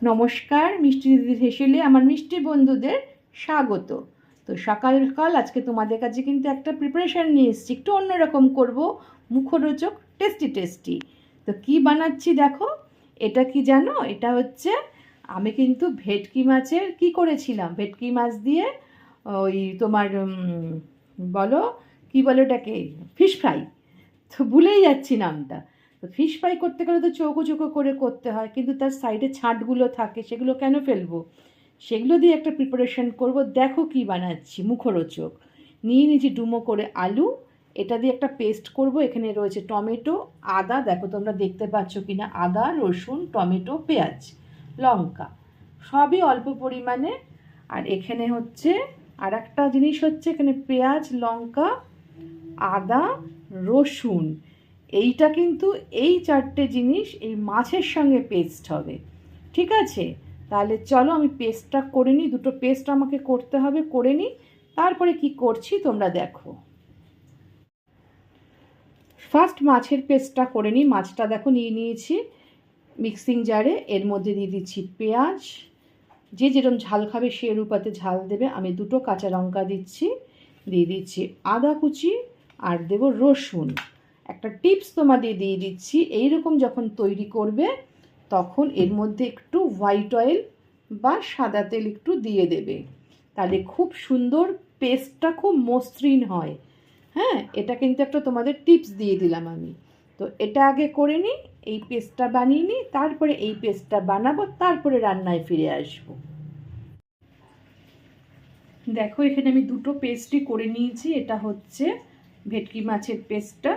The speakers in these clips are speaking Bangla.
নমস্কার, মিষ্টি দিদির হেসেলে আমার মিষ্টি বন্ধুদের স্বাগত। তো সকাল সকাল আজকে তোমাদের কাছে কিন্তু একটা প্রিপারেশান নিয়ে এসেছি, একটু অন্যরকম করব, মুখরোচক, টেস্টি টেস্টি। তো কি বানাচ্ছি দেখো, এটা কি জানো? এটা হচ্ছে আমি কিন্তু ভেটকি মাছের কি করেছিলাম, ভেটকি মাছ দিয়ে ওই তোমার বলো কি বলো ওটাকে, ফিশ ফ্রাই। তো ভুলেই যাচ্ছি নামটা। তো ফিশ ফ্রাই করতে গেলে তো চৌকো চৌকো করে করতে হয়, কিন্তু তার সাইডে ছাঁটগুলো থাকে, সেগুলো কেন ফেলবো? সেগুলো দিয়ে একটা প্রিপারেশন করব। দেখো কি বানাচ্ছি, মুখরোচক। নিয়ে নিয়েছি ডুমো করে আলু, এটা দিয়ে একটা পেস্ট করব। এখানে রয়েছে টমেটো, আদা, দেখো তোমরা দেখতে পাচ্ছ কি না, আদা, রসুন, টমেটো, পেঁয়াজ, লঙ্কা, সবই অল্প পরিমাণে। আর এখানে হচ্ছে আর একটা জিনিস হচ্ছে, এখানে পেঁয়াজ, লঙ্কা, আদা, রসুন, এইটা কিন্তু এই চারটে জিনিস এই মাছের সঙ্গে পেস্ট হবে। ঠিক আছে, তাহলে চলো আমি পেস্টটা করে নিই। দুটো পেস্ট আমাকে করতে হবে, করে নিই, তারপরে কি করছি তোমরা দেখো। ফার্স্ট মাছের পেস্টটা করে নিই। মাছটা দেখো নিয়ে নিয়েছি মিক্সিং জারে। এর মধ্যে দিয়ে দিচ্ছি পেঁয়াজ, যে যেরকম ঝাল খাবে সে অনুপাতে ঝাল দেবে। আমি দুটো কাঁচা লঙ্কা দিচ্ছি, দিয়ে দিচ্ছি আদা কুচি, আর দেব রসুন। একটা টিপস তোমাদের দিয়ে দিচ্ছি, এই রকম যখন তৈরি করবে তখন এর মধ্যে একটু হোয়াইট অয়েল বা সাদা তেল একটু দিয়ে দেবে, তাহলে খুব সুন্দর পেস্টটা খুব মসৃণ হয়। হ্যাঁ, এটা কিন্তু একটা তোমাদের টিপস দিয়ে দিলাম আমি। তো এটা আগে করে নিই, এই পেস্টটা বানিয়ে নিই, তারপরে এই পেস্টটা বানাবো, তারপরে রান্নায় ফিরে আসবো। দেখো এখানে আমি দুটো পেস্টই করে নিয়েছি। এটা হচ্ছে ভেটকি মাছের পেস্টটা,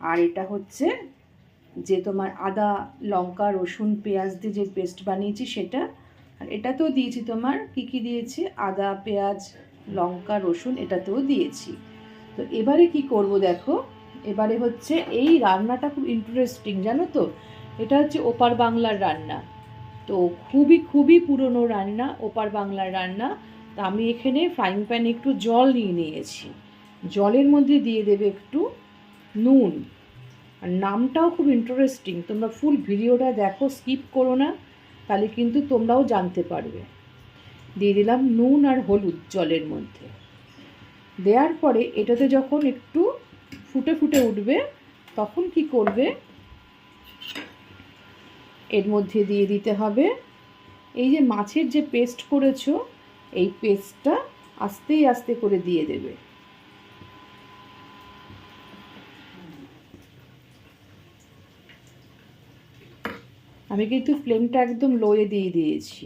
আর এটা হচ্ছে যে তোমার আদা, লঙ্কা, রসুন, পেঁয়াজ দিয়ে যে পেস্ট বানিয়েছি সেটা। আর এটাতেও দিয়েছি তোমার কি কি দিয়েছি, আদা, পেঁয়াজ, লঙ্কা, রসুন, এটাতেও দিয়েছি। তো এবারে কি করব দেখো, এবারে হচ্ছে এই রান্নাটা খুব ইন্টারেস্টিং জানো তো। এটা হচ্ছে ওপার বাংলার রান্না। তো খুবই খুবই পুরনো রান্না, ওপার বাংলার রান্না। তা আমি এখানে ফ্রাইং প্যানে একটু জল নিয়ে নিয়েছি, জলের মধ্যে দিয়ে দেবে একটু নুন। আর নামটাও খুব ইন্টারেস্টিং, তোমরা ফুল ভিডিওটা দেখো, স্কিপ করো না, তাহলে কিন্তু তোমরাও জানতে পারবে। দিয়ে দিলাম নুন আর হলুদ জলের মধ্যে। দেওয়ার পরে এটাতে যখন একটু ফুটে ফুটে উঠবে তখন কি করবে, এর মধ্যে দিয়ে দিতে হবে এই যে মাছের যে পেস্ট করেছো, এই পেস্টটা আস্তে আস্তে করে দিয়ে দেবে। আমি কিন্তু ফ্লেমটা একদম লোয়ে দিয়ে দিয়েছি।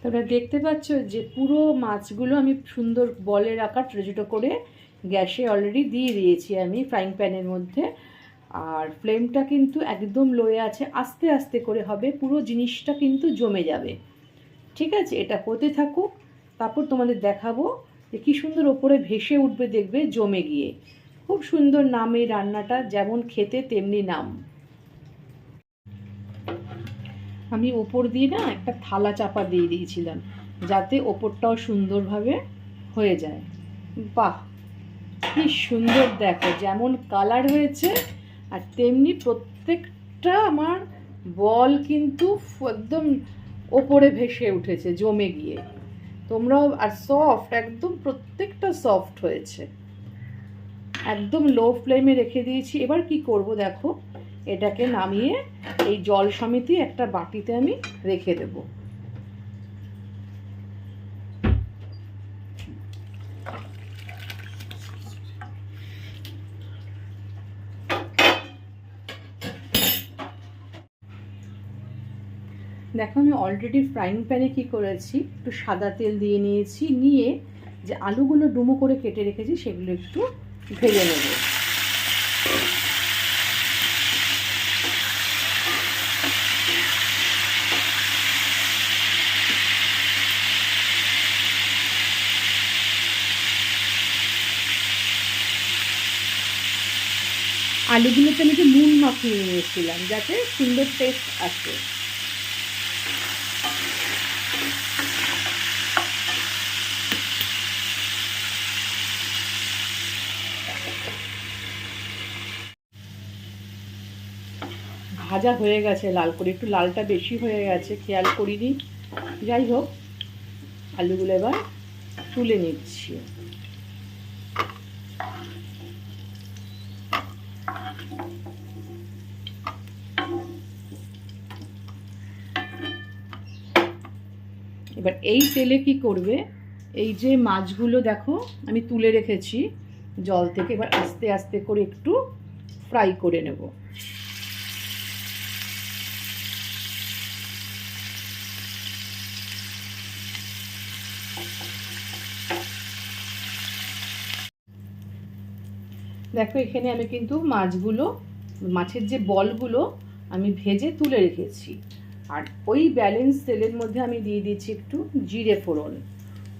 তোমরা দেখতে পাচ্ছ যে পুরো মাছগুলো আমি সুন্দর বলের আকার ছোটো ছোটো করে গ্যাসে অলরেডি দিয়ে দিয়েছি আমি ফ্রাইং প্যানের মধ্যে। আর ফ্লেমটা কিন্তু একদম লোয়ে আছে, আস্তে আস্তে করে হবে, পুরো জিনিসটা কিন্তু জমে যাবে। ঠিক আছে, এটা হতে থাকুক, তারপর তোমাদের দেখাবো যে কী সুন্দর ওপরে ভেসে উঠবে, দেখবে জমে গিয়ে। খুব সুন্দর নাম এই রান্নাটা, যেমন খেতে তেমনি নাম। আমি ওপর দিয়ে না একটা থালা চাপা দিয়ে দিয়েছিলাম, যাতে ওপরটাও সুন্দরভাবে হয়ে যায়। বাহ, কি সুন্দর দেখো, যেমন কালার হয়েছে আর তেমনি প্রত্যেকটা আমার বল কিন্তু একদম ওপরে ভেসে উঠেছে জমে গিয়ে। তোমরাও, আর সফট একদম, প্রত্যেকটা সফট হয়েছে। একদম লো ফ্লেমে রেখে দিয়েছি। এবার কি করব দেখো, এটাকে নামিয়ে এই জল সমেত একটা বাটিতে আমি রেখে দেব। দেখো আমি অলরেডি ফ্রাইং প্যানে কি করেছি, একটু সাদা তেল দিয়ে নিয়েছি, নিয়ে যে আলুগুলো ডুমো করে কেটে রেখেছি সেগুলো একটু ভেজে নেব। আলুগুলোতে আমি একটু নুন মাখিয়ে নিয়েছিলাম যাতে সুন্দর টেস্ট আসে। ভাজা হয়ে গেছে লাল করে, একটু লালটা বেশি হয়ে গেছে, খেয়াল করিনি। যাই হোক, আলুগুলো এবার তুলে নিচ্ছি। এবার এই তেলে কি করবে, এই যে মাছগুলো দেখো আমি তুলে রেখেছি জল থেকে, এবার আস্তে আস্তে করে একটু ফ্রাই করে নেব। দেখো এখানে আমি কিন্তু মাছের যে বলগুলো আমি ভেজে তুলে রেখেছি, আর ওই ব্যালেন্স তেলের মধ্যে আমি দিয়ে দিচ্ছি একটু জিরে ফোড়ন।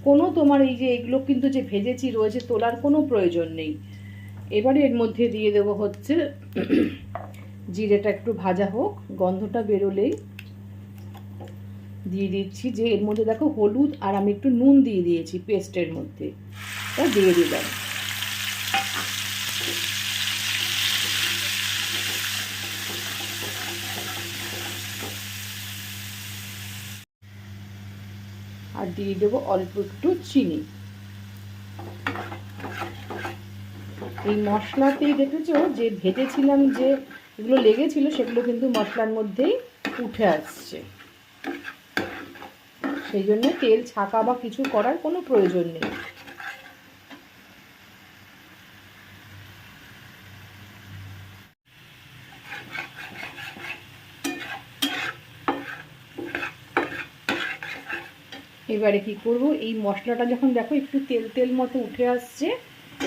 কোনো তোমার এই যে এগুলো কিন্তু যে ভেজেছি রয়েছে তোলার কোনো প্রয়োজন নেই। এবারে এর মধ্যে দিয়ে দেবো হচ্ছে জিরেটা একটু ভাজা হোক, গন্ধটা বেরোলেই দিয়ে দিচ্ছি যে এর মধ্যে দেখো হলুদ আর আমি একটু নুন দিয়ে দিয়েছি পেস্টের মধ্যে, তা দিয়ে দিলাম। আর দিয়ে দেবো অল্প একটু চিনি। এই মশলাতেই দেখেছো যে ভেজেছিলাম যে এগুলো লেগেছিল সেগুলো কিন্তু মশলার মধ্যেই উঠে আসছে, সেই জন্য তেল ছাকা বা কিছু করার কোনো প্রয়োজন নেই। এবারে কি করব, এই মশলাটা যখন দেখো একটু তেল তেল মতো উঠে আসছে,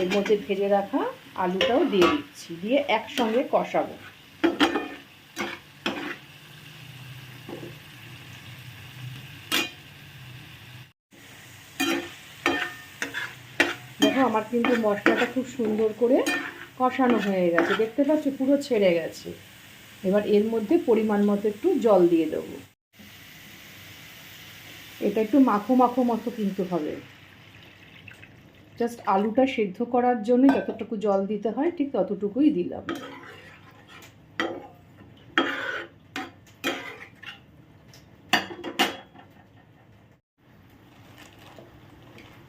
এর মধ্যে ভেজে রাখা আলুটাও দিয়ে দিচ্ছি, দিয়ে একসঙ্গে কষাবো। দেখো আমার কিন্তু মশলাটা খুব সুন্দর করে কষানো হয়ে গেছে, দেখতে পাচ্ছ পুরো ছেড়ে গেছে। এবার এর মধ্যে পরিমাণ মতো একটু জল দিয়ে দেবো। এটা একটু মাখো মাখো মতো কিন্তু হবে, জাস্ট আলুটা সেদ্ধ করার জন্য যতটুকু জল দিতে হয় ঠিক ততটুকুই দিলাম।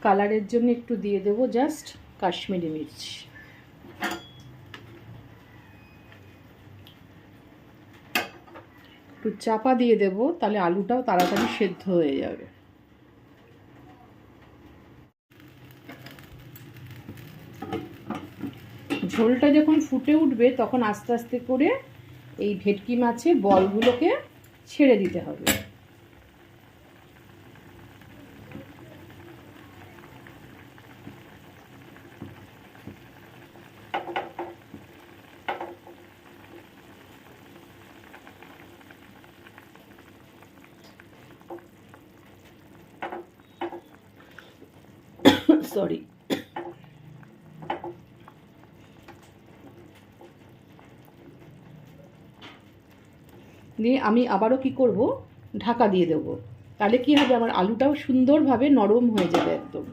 কালারের জন্য একটু দিয়ে দেবো জাস্ট কাশ্মীরি মির্চ। একটু চাপা দিয়ে দেবো, তাহলে আলুটাও তাড়াতাড়ি সেদ্ধ হয়ে যাবে। ঝোলটা যখন ফুটে উঠবে তখন আস্তে আস্তে করে এই ভেটকি মাছের বলগুলোকে ছেড়ে দিতে হবে। সরি। দিয়ে আমি আবারও কি করব, ঢাকা দিয়ে দেব, তাহলে কি হবে আমার আলুটাও সুন্দরভাবে নরম হয়ে যাবে একদম।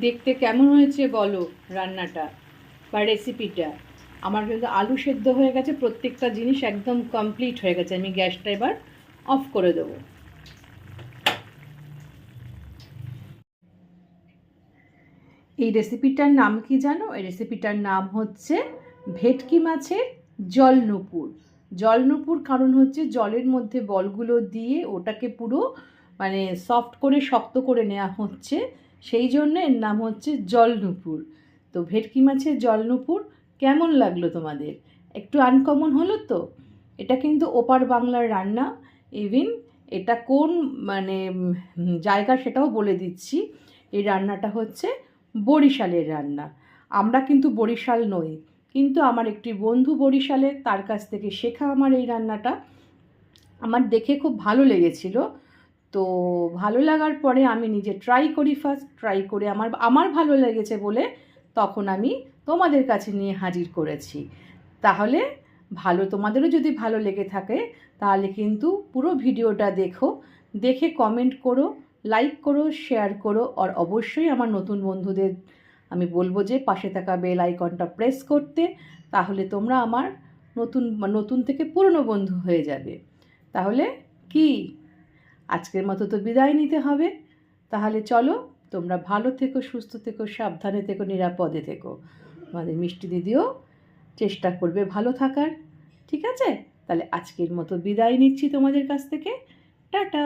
দেখতে কেমন হয়েছে বলো রান্নাটা বা রেসিপিটা? আমার কিন্তু আলু সেদ্ধ হয়ে গেছে, প্রত্যেকটা জিনিস একদম কমপ্লিট হয়ে গেছে। আমি গ্যাসটা এবার অফ করে দেবো। এই রেসিপিটার নাম কি জানো? এই রেসিপিটার নাম হচ্ছে ভেটকি মাছের জলনুপুর। জলনুপুর কারণ হচ্ছে জলের মধ্যে বলগুলো দিয়ে ওটাকে পুরো মানে সফট করে শক্ত করে নেওয়া হচ্ছে, সেই জন্য এর নাম হচ্ছে জলনুপুর। তো ভেটকি মাছের জলনুপুর কেমন লাগলো তোমাদের? একটু আনকমন হলো তো? এটা কিন্তু ওপার বাংলার রান্না। ইভিন এটা কোন মানে জায়গা সেটাও বলে দিচ্ছি। এই রান্নাটা হচ্ছে বরিশালের রান্না। আমরা কিন্তু বরিশাল নই, কিন্তু আমার একটি বন্ধু বরিশালের, তার কাছ থেকে শেখা আমার এই রান্নাটা। আমার দেখে খুব ভালো লেগেছিল, তো ভালো লাগার পরে আমি নিজে ট্রাই করি, ফার্স্ট ট্রাই করে আমার ভালো লেগেছে বলে তখন আমি তোমাদের কাছে নিয়ে হাজির করেছি। তাহলে তোমাদেরও যদি ভালো লেগে থাকে তাহলে কিন্তু পুরো ভিডিওটা দেখো, দেখে কমেন্ট করো, লাইক করো, শেয়ার করো। আর অবশ্যই আমার নতুন বন্ধুদের আমি বলবো যে পাশে থাকা বেল আইকনটা প্রেস করতে, তাহলে তোমরা আমার নতুন থেকে পুরনো বন্ধু হয়ে যাবে। তাহলে কি আজকের মতো তো বিদায় নিতে হবে। তাহলে চলো, তোমরা ভালো থেকো, সুস্থ থেকো, সাবধানে থেকো, নিরাপদে থেকো। আমাদের মিষ্টি দিদিও চেষ্টা করবে ভালো থাকার। ঠিক আছে? তাহলে আজকের মতো বিদায় নিচ্ছি তোমাদের কাছ থেকে। টাটা।